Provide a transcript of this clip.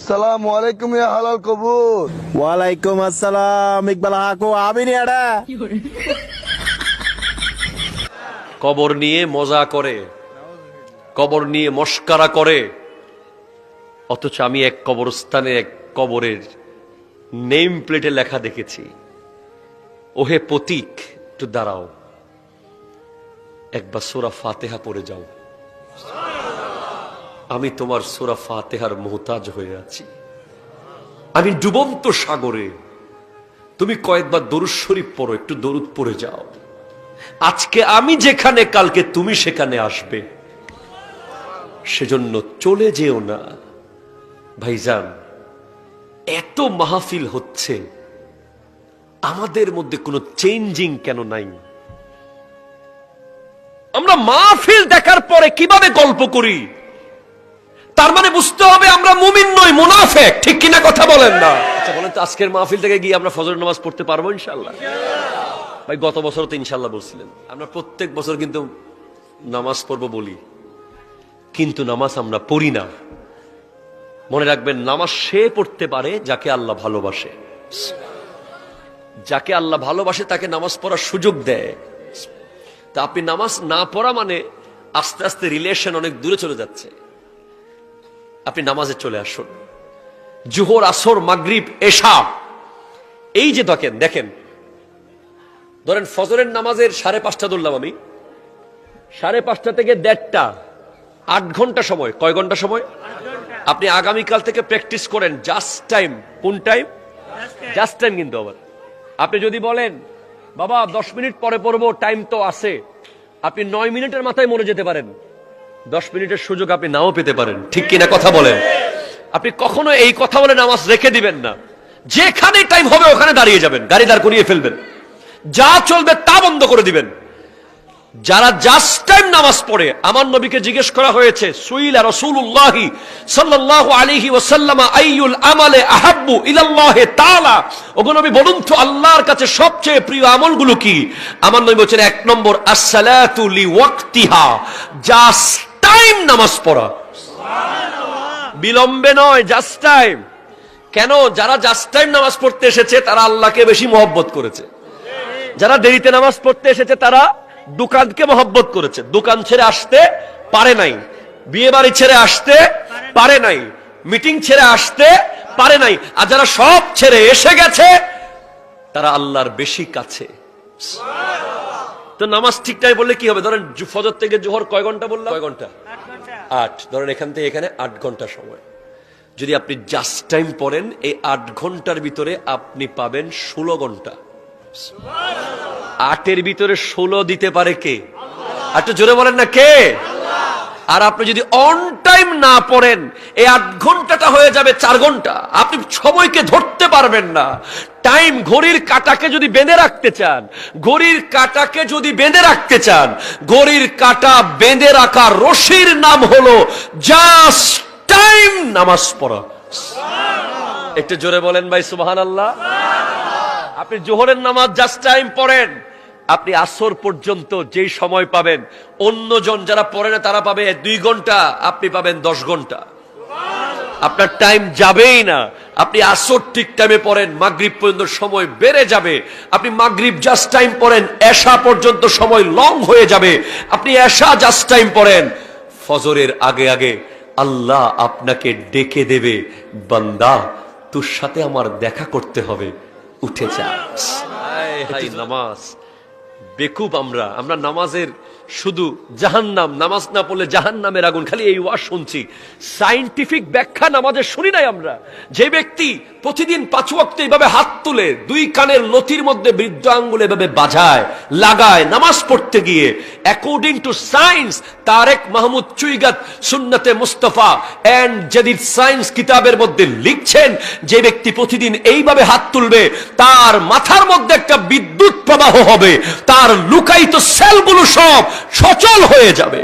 সালামু আলাইকুম ইয়া হালাল কবুর। ওয়ালাইকুম আসসালাম ইকবাল হাকু আবিনি এডা কবর নিয়ে মজা করে, কবর নিয়ে মস্কারা করে, অথচ আমি এক কবরস্থানে এক কবরের নেম প্লেটে লেখা দেখেছি, ওহে পথিক একটু দাঁড়াও, একবার সূরা ফাতিহা পড়ে যাও, আমি তোমার সূরা ফাতিহার মুহতাজ হয়ে আছি, আমি ডুবন্ত সাগরে, তুমি কয়েকবার দরুদ শরীফ পড়ো, একটু দরুদ পড়ে যাও, আজকে আমি যেখানে কালকে তুমি সেখানে আসবে, সেজন্য চলে যেও না। ভাইজান, এত মাহফিল হচ্ছে, আমাদের মধ্যে কোনো চেঞ্জিং কেন নাই? আমরা মাহফিল দেখার পরে কিভাবে গল্প করি? তার মানে বুঝতে হবে আমরা মুমিন নই, মুনাফিক। ঠিক কিনা কথা বলেন না? আচ্ছা বলেন তো, আজকের মাহফিল থেকে গিয়ে আমরা ফজর নামাজ পড়তে পারবো ইনশাআল্লাহ? ভাই গত বছর তো ইনশাআল্লাহ বলছিলেন। আমরা প্রত্যেক বছর কিন্তু নামাজ পড়বো বলি, কিন্তু নামাজ আমরা পড়ি না। মনে রাখবেন, নামাজ সে পড়তে পারে যাকে আল্লাহ ভালোবাসে। যাকে আল্লাহ ভালোবাসে তাকে নামাজ পড়ার সুযোগ দেয়। তা আপনি নামাজ না পড়া মানে আস্তে আস্তে রিলেশন অনেক দূরে চলে যাচ্ছে। আপনি নামাজে চলে আসুন। জোহর, আসর, মাগরিব, এশা, এই যে দেখেন, ধরেন ফজরের নামাজের 5:30 ধরলাম আমি, 5:30 থেকে 1:30, 8 ঘন্টা সময়। কয় ঘন্টা সময়? আপনি আগামীকাল থেকে প্র্যাকটিস করেন জাস্ট টাইম। কোন টাইম? Just time. কিন্তু আবার আপনি যদি বলেন বাবা 10 মিনিট পরে পড়বো, টাইম তো আছে, আপনি 9 মিনিটের মাথায় মরে যেতে পারেন, 10 মিনিটের সুযোগ আপনি নাও পেতে পারেন। ঠিক কিনা কথা বলেন? আপনি কখনো এই কথা বলে নামাজ রেখে দিবেন না। যেখানে টাইম হবে ওখানে দাঁড়িয়ে যাবেন, গাড়ি দাঁড় করিয়ে ফেলবেন, যা চলবে তা বন্ধ করে দিবেন। যারা জাস্ট টাইম নামাজ পড়ে, আমার নবীকে জিজ্ঞেস করা হয়েছে, সুইলা রাসূলুল্লাহ সাল্লাল্লাহু আলাইহি ওয়াসাল্লাম আইয়ুল আমালে আহাব্বু ইলাল্লাহ তাআলা, ওগো নবী বলুন তো আল্লাহর কাছে সবচেয়ে প্রিয় আমলগুলো কি? আমার নবী বলেছেন 1 নম্বর আসসালাতু লিওয়াক্তিহা, জাস্ট টাইম নামাজ পড়া, বিলম্বে নয়, জাস্ট টাইম। কেন? যারা জাস্ট টাইম নামাজ পড়তে এসেছে তারা আল্লাহকে বেশি মহব্বত করেছে। যারা দেরিতে নামাজ পড়তে এসেছে তারা দোকানকে মহব্বত করেছে, দোকান ছেড়ে আসতে পারে নাই, বিয়ে বাড়ি ছেড়ে আসতে পারে নাই, মিটিং ছেড়ে আসতে পারে নাই। আর যারা সব ছেড়ে এসে গেছে তারা আল্লাহর বেশি কাছে। তো নামাজ ঠিক টাইম বললে কি হবে? ধরেন ফজর থেকে জোহর কয় ঘন্টা বললাম? কয় ঘন্টা? 8। ধরেন এখান থেকে এখানে 8 ঘন্টা সময়। যদি আপনি জাস্ট টাইম পড়েন, এই 8 ঘন্টার ভিতরে আপনি পাবেন 16 ঘন্টা। 8-এর ভিতরে 16 দিতে পারে কে? একটু জোরে বলেন না, কে? আর আপনি যদি অন টাইম না পড়েন, এই 8 ঘন্টাটা হয়ে যাবে 4 ঘন্টা। আপনি সময়কে ধরতে পারবেন না। টাইম, ঘড়ির কাঁটাকে যদি বেঁধে রাখতে চান, ঘড়ির কাঁটাকে যদি বেঁধে রাখতে চান, ঘড়ির কাঁটা বেঁধে রাখার রশির নাম হলো জাস্ট টাইম নামাজ পড়া। একটু জোরে বলেন ভাই সুবহানাল্লাহ। আপনি জোহরের নামাজ জাস্ট টাইম পড়েন, আপনি আসর পর্যন্ত যেই সময় পাবেন, অন্যজন যারা পড়ে না তারা পাবে 2 ঘন্টা, আপনি পাবেন 10 ঘন্টা। আপনার টাইম যাবেই না। আপনি আসর ঠিক টাইমে পড়েন, মাগরিব পর্যন্ত সময় বেড়ে যাবে। আপনি মাগরিব জাস্ট টাইম পড়েন, এশা পর্যন্ত সময় লং হয়ে যাবে। আপনি এশা জাস্ট টাইম পড়েন, ফজরের আগে আগে আল্লাহ আপনাকে ডেকে দেবে, বান্দা তোর সাথে আমার দেখা করতে হবে, উঠে যা। নামাজ বেকুব আমরা নামাজের শুধু জাহান্নাম, নামাজ না পড়লে জাহান্নামের আগুন, খালি এই ওয়াজ শুনছি। সায়েন্টিফিক ব্যাখ্যা নামাজের শুনি নাই আমরা। যে ব্যক্তি প্রতিদিন 5 ওয়াক্ত এইভাবে হাত তুলে 2 কানের লতির মধ্যে বৃদ্ধ আঙ্গুল এভাবে বাজায় লাগায় নামাজ পড়তে গিয়ে, according to science, Tarek Mahmud চুইগাত সুন্নতে মুস্তাফা এন্ড জাদিদ সায়েন্স কিতাবের মধ্যে লিখছেন, যে ব্যক্তি প্রতিদিন এইভাবে হাত তুলবে তার মাথার মধ্যে একটা বিদ্যুৎ প্রবাহ হবে, তার লুকায়িত সেলগুলো সব সচল হয়ে যাবে।